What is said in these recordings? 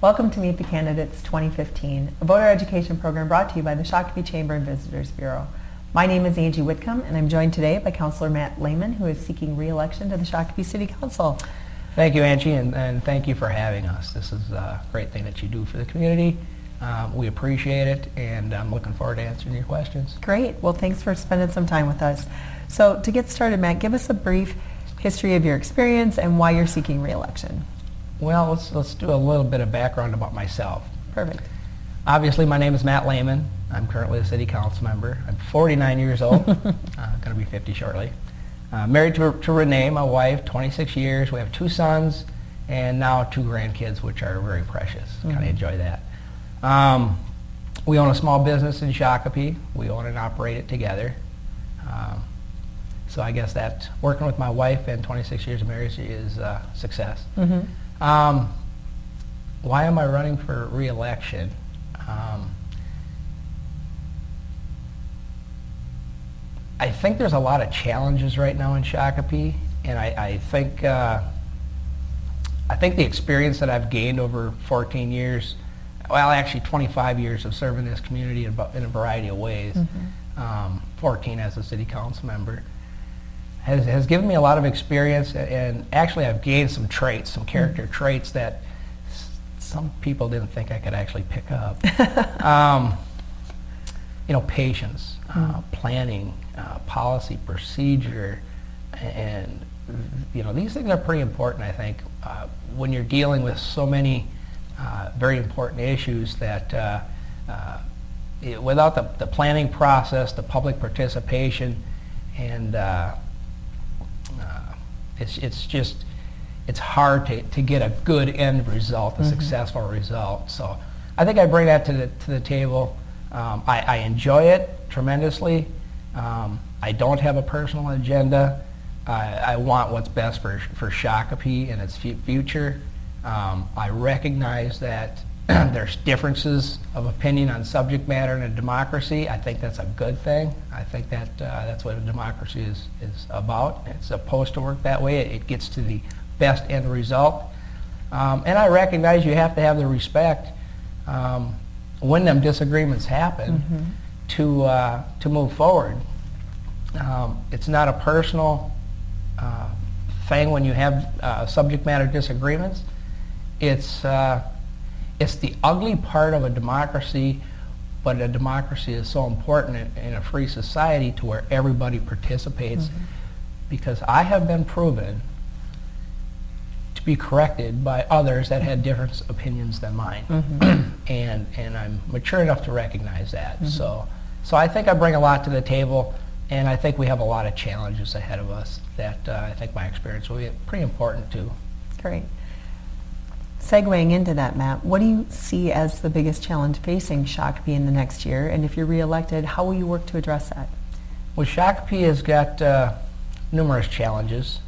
Welcome to Meet the Candidates 2015, a voter education program brought to you by the Shakopee Chamber and Visitors Bureau. My name is Angie Whitcomb, and I'm joined today by Councillor Matt Lehman, who is seeking re-election to the Shakopee City Council. Thank you, Angie, and thank you for having us. This is a great thing that you do for the community. We appreciate it, and I'm looking forward to answering your questions. Great. Well, thanks for spending some time with us. So to get started, Matt, give us a brief history of your experience and why you're seeking re-election. Well, let's do a little bit of background about myself. Perfect. Obviously, my name is Matt Lehman. I'm currently a city council member. I'm 49 years old, going to be 50 shortly. Married to Renee, my wife, 26 years. We have 2 sons and now 2 grandkids, which are very precious. Kind of enjoy that. We own a small business in Shakopee. We own and operate it together. So I guess that working with my wife and 26 years of marriage is a success. Why am I running for re-election? I think there's a lot of challenges right now in Shakopee, and I think the experience that I've gained over 14 years, well, actually 25 years of serving this community in a variety of ways, 14 as a city council member, has given me a lot of experience, and actually I've gained some traits, some character traits that some people didn't think I could actually pick up. Patience, planning, policy, procedure, and these things are pretty important, I think, when you're dealing with so many very important issues that without the planning process, the public participation, and it's hard to get a good end result, a successful result. So I think I bring that to the table. I enjoy it tremendously. I don't have a personal agenda. I want what's best for Shakopee and its future. I recognize that there's differences of opinion on subject matter in a democracy. I think that's a good thing. I think that that's what a democracy is about. It's supposed to work that way. It gets to the best end result. And I recognize you have to have the respect when them disagreements happen to move forward. It's not a personal thing when you have subject matter disagreements. It's the ugly part of a democracy, but a democracy is so important in a free society to where everybody participates, because I have been proven to be corrected by others that had different opinions than mine, and I'm mature enough to recognize that. So I think I bring a lot to the table, and I think we have a lot of challenges ahead of us that I think my experience will be pretty important too. Great. Segueing into that, Matt, what do you see as the biggest challenge facing Shakopee in the next year? And if you're re-elected, how will you work to address that? Well, Shakopee has got numerous challenges.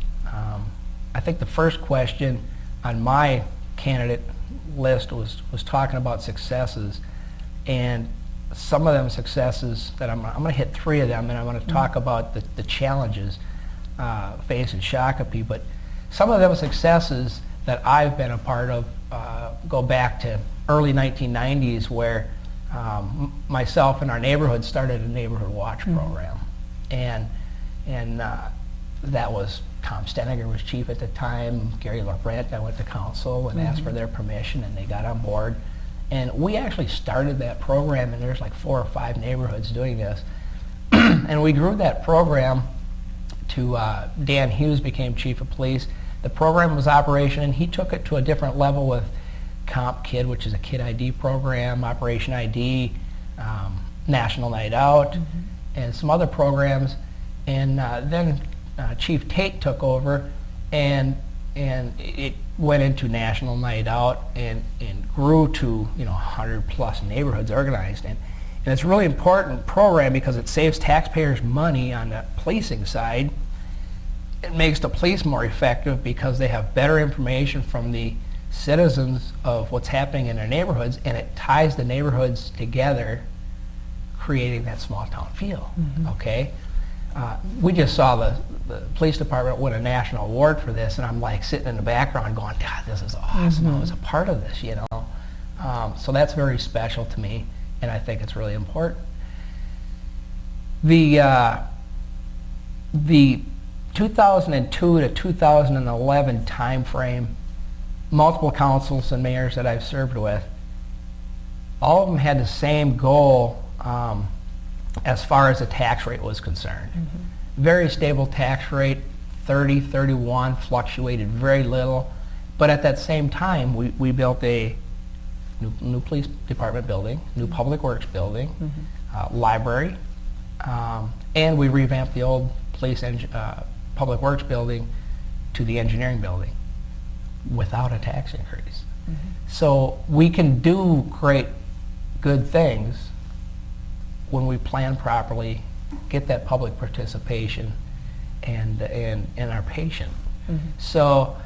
I think the first question on my candidate list was talking about successes, and some of them successes that I'm going to hit 3 of them, and I'm going to talk about the challenges facing Shakopee. But some of them successes that I've been a part of go back to early 1990s, where myself and our neighborhood started a neighborhood watch program, and that was Tom Steniger was chief at the time, Gary Labrant. I went to council and asked for their permission, and they got on board, and we actually started that program, and there's like 4 or 5 neighborhoods doing this, and we grew that program to Dan Hughes became chief of police. The program was operation, and he took it to a different level with Comp Kid, which is a kid ID program, Operation ID, National Night Out, and some other programs. And then Chief Tate took over, and it went into National Night Out and grew to 100 plus neighborhoods organized. And it's a really important program because it saves taxpayers money on the policing side. It makes the police more effective because they have better information from the citizens of what's happening in their neighborhoods, and it ties the neighborhoods together, creating that small town feel. Okay, we just saw the police department win a national award for this, and I'm like sitting in the background going, God, this is awesome. I was a part of this, So that's very special to me, and I think it's really important. The 2002 to 2011 time frame, multiple councils and mayors that I've served with, all of them had the same goal as far as the tax rate was concerned. Very stable tax rate, 30, 31, fluctuated very little. But at that same time, we built a new police department building, new public works building, library, and we revamped the old police public works building to the engineering building without a tax increase. So we can do great, good things when we plan properly, get that public participation, and are patient. So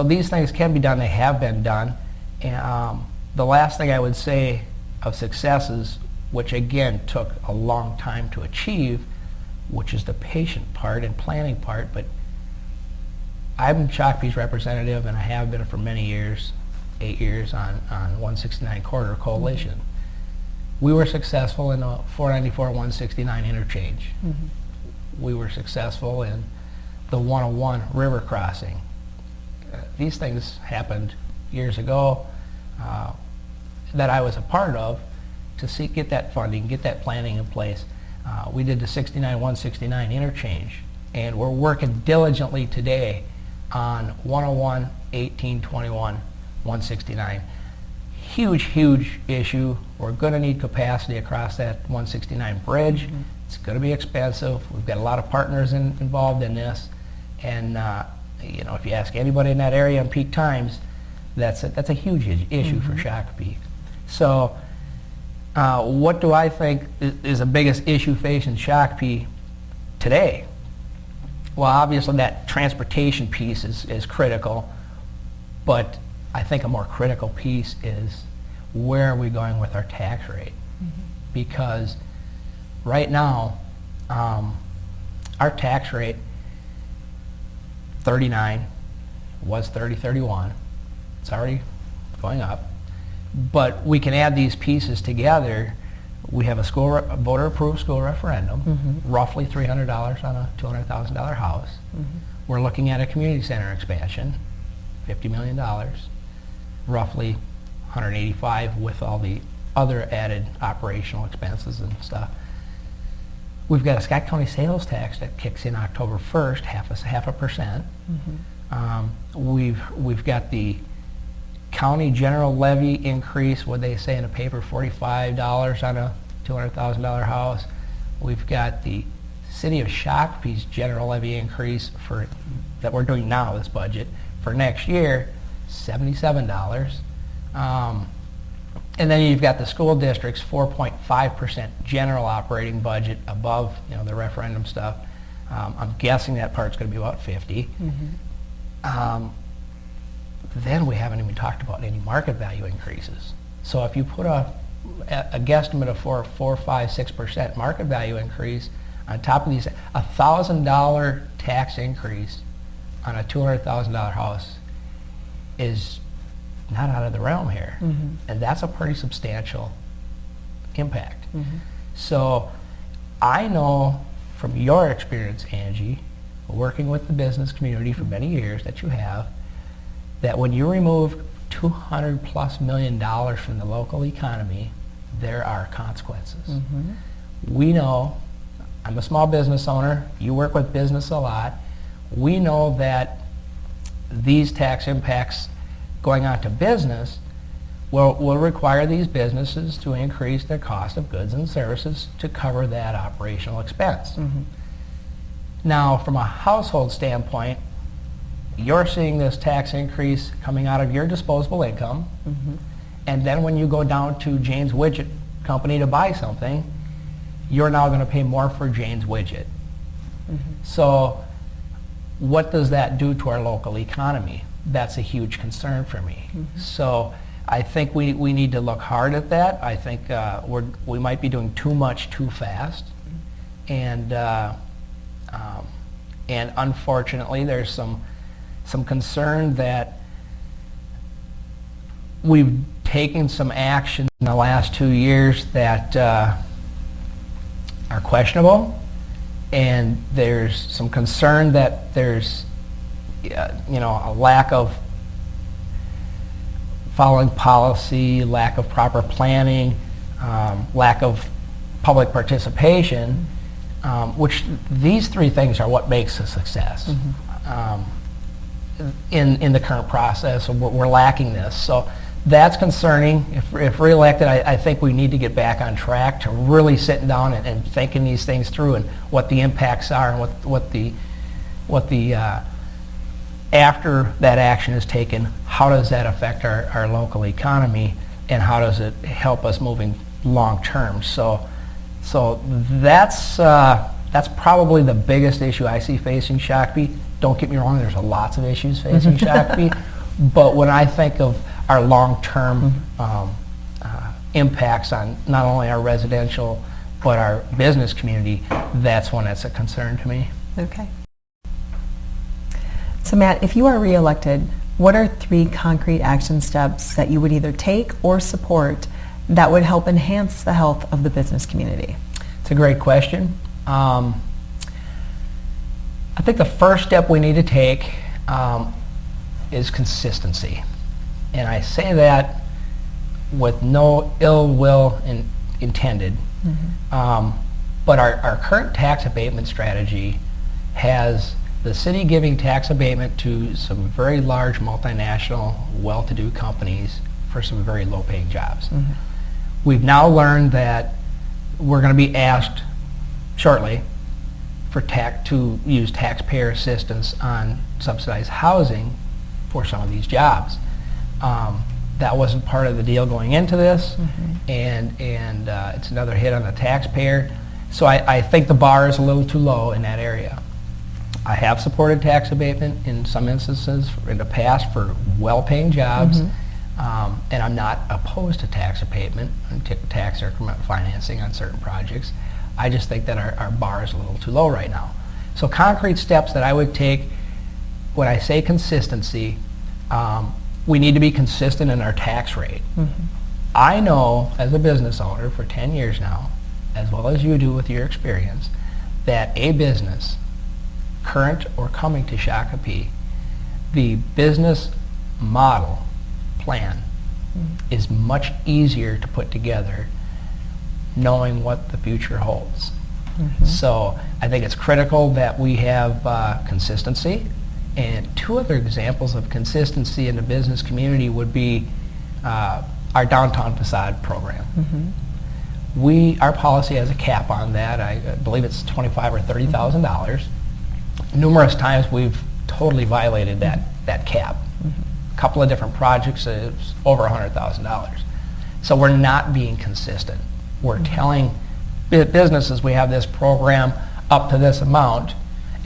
these things can be done. They have been done. And the last thing I would say of successes, which again took a long time to achieve, which is the patient part and planning part, but I'm Shakopee's representative, and I have been for many years, 8 years on 169 Corridor Coalition. We were successful in the 494-169 interchange. We were successful in the 101 river crossing. These things happened years ago that I was a part of to get that funding, get that planning in place. We did the 169 interchange, and we're working diligently today on 101, 18, 21, 169. Huge issue. We're going to need capacity across that 169 bridge. It's going to be expensive. We've got a lot of partners involved in this, and you know, if you ask anybody in that area in peak times, that's a huge issue for Shakopee. So what do I think is the biggest issue facing Shakopee today? Well, obviously that transportation piece is critical, but I think a more critical piece is where are we going with our tax rate? Because right now, our tax rate, 39, was 30, 31. It's already going up. But we can add these pieces together. We have a voter-approved school referendum, roughly $300 on a $200,000 house. We're looking at a community center expansion, $50 million, roughly 185 with all the other added operational expenses and stuff. We've got a Scott County sales tax that kicks in October 1st, half a percent. We've got the county general levy increase, what they say in the paper, $45 on a $200,000 house. We've got the city of Shakopee's general levy increase that we're doing now, this budget, for next year, $77. And then you've got the school district's 4.5% general operating budget above, you know, the referendum stuff. I'm guessing that part's going to be about 50. Then we haven't even talked about any market value increases. So if you put a guesstimate of 4, 5, 6% market value increase on top of these, $1,000 tax increase on a $200,000 house is not out of the realm here. And that's a pretty substantial impact. So I know from your experience, Angie, working with the business community for many years that you have, that when you remove $200+ million from the local economy, there are consequences. We know, I'm a small business owner, you work with business a lot, we know that these tax impacts going on to business will require these businesses to increase their cost of goods and services to cover that operational expense. Now, from a household standpoint, you're seeing this tax increase coming out of your disposable income, and then when you go down to Jane's Widget Company to buy something, you're now going to pay more for Jane's Widget. So what does that do to our local economy? That's a huge concern for me. So I think we need to look hard at that. I think we might be doing too much too fast, and unfortunately there's some concern that we've taken some action in the last 2 years that are questionable, and there's some concern that there's a lack of following policy, lack of proper planning, lack of public participation, which these three things are what makes a success. In the current process. We're lacking this. So that's concerning. If reelected, I think we need to get back on track to really sitting down and thinking these things through and what the impacts are and what the after that action is taken, how does that affect our local economy, and how does it help us moving long term. So that's probably the biggest issue I see facing Shakopee. Don't get me wrong, there's lots of issues facing Shakopee, but when I think of our long-term impacts on not only our residential but our business community, that's when it's a concern to me. Okay. So Matt, if you are reelected, what are 3 concrete action steps that you would either take or support that would help enhance the health of the business community? It's a great question. I think the first step we need to take is consistency. And I say that with no ill will intended. But our current tax abatement strategy has the city giving tax abatement to some very large multinational, well-to-do companies for some very low-paying jobs. We've now learned that we're going to be asked shortly to use taxpayer assistance on subsidized housing for some of these jobs. That wasn't part of the deal going into this, and it's another hit on the taxpayer. So I think the bar is a little too low in that area. I have supported tax abatement in some instances in the past for well-paying jobs, and I'm not opposed to tax abatement and tax increment financing on certain projects. I just think that our bar is a little too low right now. So concrete steps that I would take, when I say consistency, we need to be consistent in our tax rate. I know as a business owner for 10 years now, as well as you do with your experience, that a business, current or coming to Shakopee, the business model plan is much easier to put together knowing what the future holds. So I think it's critical that we have consistency. And 2 other examples of consistency in the business community would be our downtown facade program. Our policy has a cap on that. I believe it's $25,000 or $30,000. Numerous times we've totally violated that cap. A couple of different projects, it's over $100,000. So we're not being consistent. We're telling businesses we have this program up to this amount,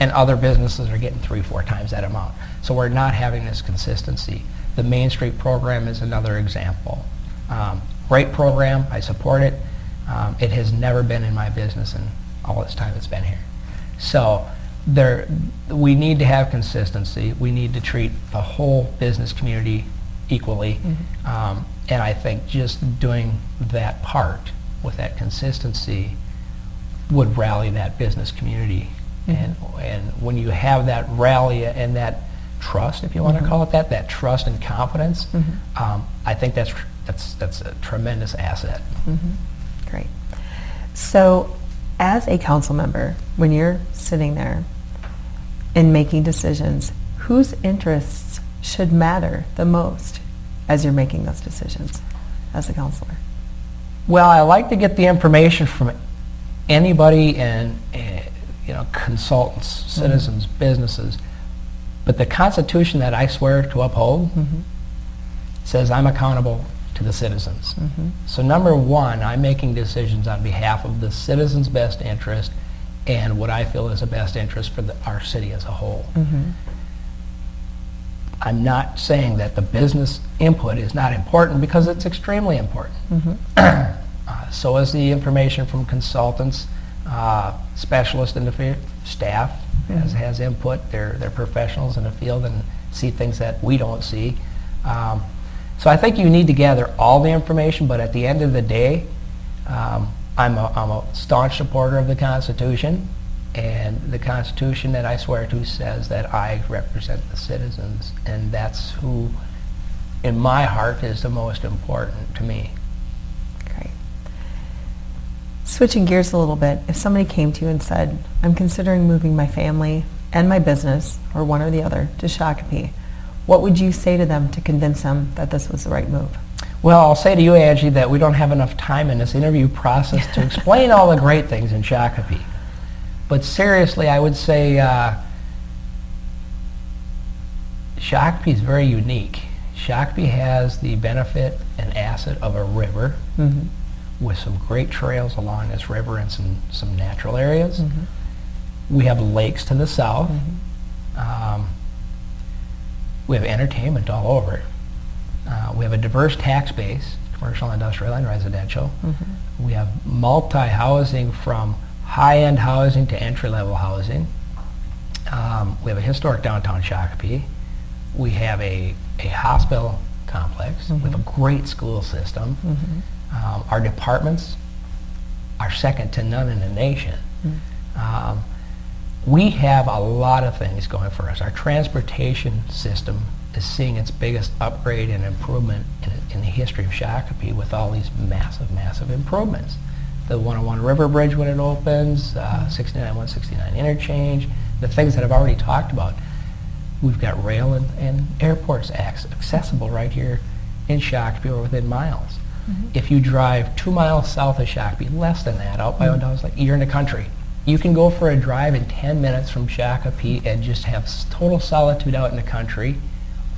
and other businesses are getting 3-4 times that amount. So we're not having this consistency. The Main Street program is another example. Great program, I support it. It has never been in my business in all this time it's been here. So we need to have consistency. We need to treat the whole business community equally. And I think just doing that part with that consistency would rally that business community. And when you have that rally and that trust, if you want to call it that trust and confidence, I think that's a tremendous asset. Great. So as a council member, when you're sitting there and making decisions, whose interests should matter the most as you're making those decisions as a counselor? Well, I like to get the information from anybody and consultants, citizens, businesses. But the Constitution that I swear to uphold says I'm accountable to the citizens. So number one, I'm making decisions on behalf of the citizens' best interest and what I feel is the best interest for our city as a whole. I'm not saying that the business input is not important, because it's extremely important. So is the information from consultants, specialists in the field, staff has input. They're professionals in the field and see things that we don't see. So I think you need to gather all the information, but at the end of the day, I'm a staunch supporter of the Constitution, and the Constitution that I swear to says that I represent the citizens, and that's who, in my heart, is the most important to me. Great. Switching gears a little bit, if somebody came to you and said, I'm considering moving my family and my business, or one or the other, to Shakopee, what would you say to them to convince them that this was the right move? Well, I'll say to you, Angie, that we don't have enough time in this interview process to explain all the great things in Shakopee. But seriously, I would say Shakopee is very unique. Shakopee has the benefit and asset of a river with some great trails along this river and some natural areas. We have lakes to the south. We have entertainment all over. We have a diverse tax base, commercial, industrial, and residential. We have multi-housing from high-end housing to entry-level housing. We have a historic downtown Shakopee. We have a hospital complex. We have a great school system. Our departments are second to none in the nation. We have a lot of things going for us. Our transportation system is seeing its biggest upgrade and improvement in the history of Shakopee with all these massive, massive improvements. The 101 River Bridge when it opens, 69-169 interchange, the things that I've already talked about. We've got rail and airports accessible right here in Shakopee or within miles. If you drive 2 miles south of Shakopee, less than that, out by O'Donnell's Lake, you're in the country. You can go for a drive in 10 minutes from Shakopee and just have total solitude out in the country.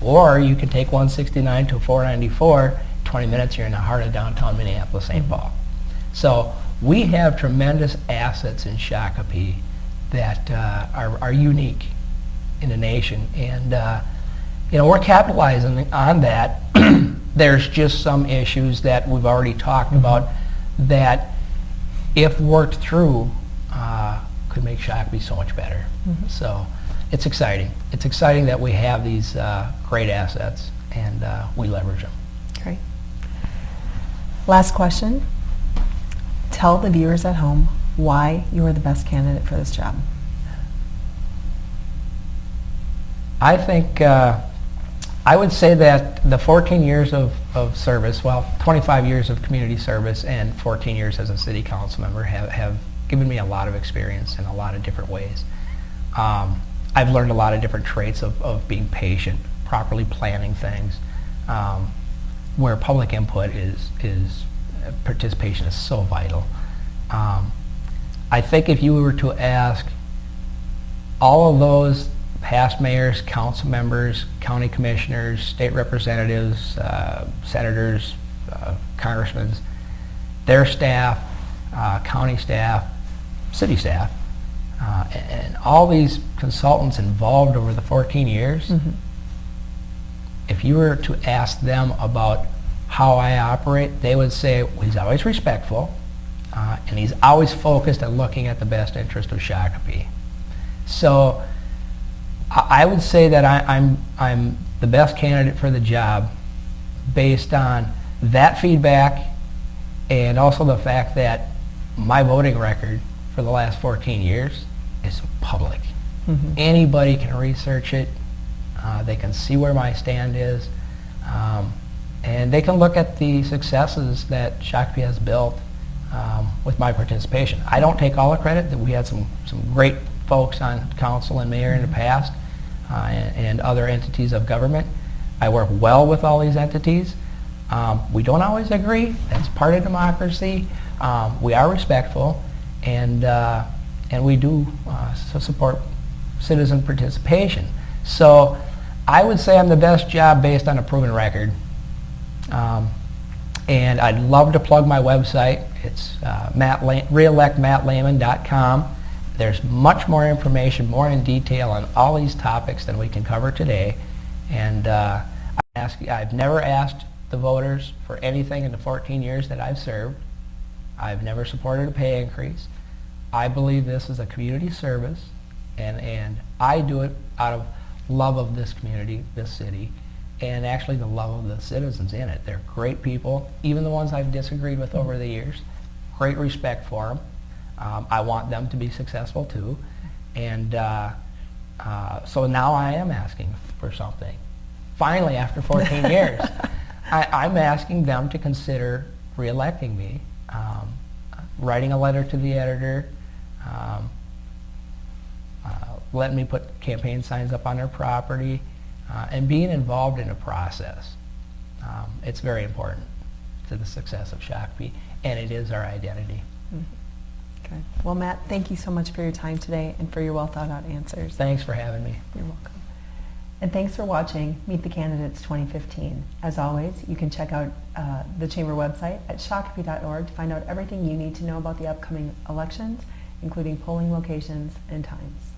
Or you can take 169 to 494, 20 minutes, you're in the heart of downtown Minneapolis, St. Paul. So we have tremendous assets in Shakopee that are unique in the nation. And we're capitalizing on that. There's just some issues that we've already talked about that, if worked through, could make Shakopee so much better. So it's exciting. It's exciting that we have these great assets and we leverage them. Great. Last question. Tell the viewers at home why you are the best candidate for this job. I think I would say that the 14 years of service, well, 25 years of community service and 14 years as a city council member have given me a lot of experience in a lot of different ways. I've learned a lot of different traits of being patient, properly planning things, where public input is participation is so vital. I think if you were to ask all of those past mayors, council members, county commissioners, state representatives, senators, congressmen, their staff, county staff, city staff, and all these consultants involved over the 14 years, if you were to ask them about how I operate, they would say, well, he's always respectful, and he's always focused on looking at the best interest of Shakopee. So I would say that I'm the best candidate for the job based on that feedback, and also the fact that my voting record for the last 14 years is public. Anybody can research it. They can see where my stand is, and they can look at the successes that Shakopee has built with my participation. I don't take all the credit. That we had some great folks on council and mayor in the past, and other entities of government. I work well with all these entities. We don't always agree. That's part of democracy. We are respectful, and we do support citizen participation. So I would say I'm the best job based on a proven record. And I'd love to plug my website. It's reelectmattlehman.com. There's much more information, more in detail on all these topics than we can cover today. And I've never asked the voters for anything in the 14 years that I've served. I've never supported a pay increase. I believe this is a community service, and I do it out of love of this community, this city, and actually the love of the citizens in it. They're great people, even the ones I've disagreed with over the years. Great respect for them. I want them to be successful too. And so now I am asking for something. Finally, after 14 years, I'm asking them to consider re-electing me, writing a letter to the editor, letting me put campaign signs up on their property, and being involved in the process. It's very important to the success of Shakopee, and it is our identity. Okay. Well, Matt, thank you so much for your time today and for your well thought out answers. Thanks for having me. You're welcome. And thanks for watching Meet the Candidates 2015. As always, you can check out the Chamber website at shakopee.org to find out everything you need to know about the upcoming elections, including polling locations and times.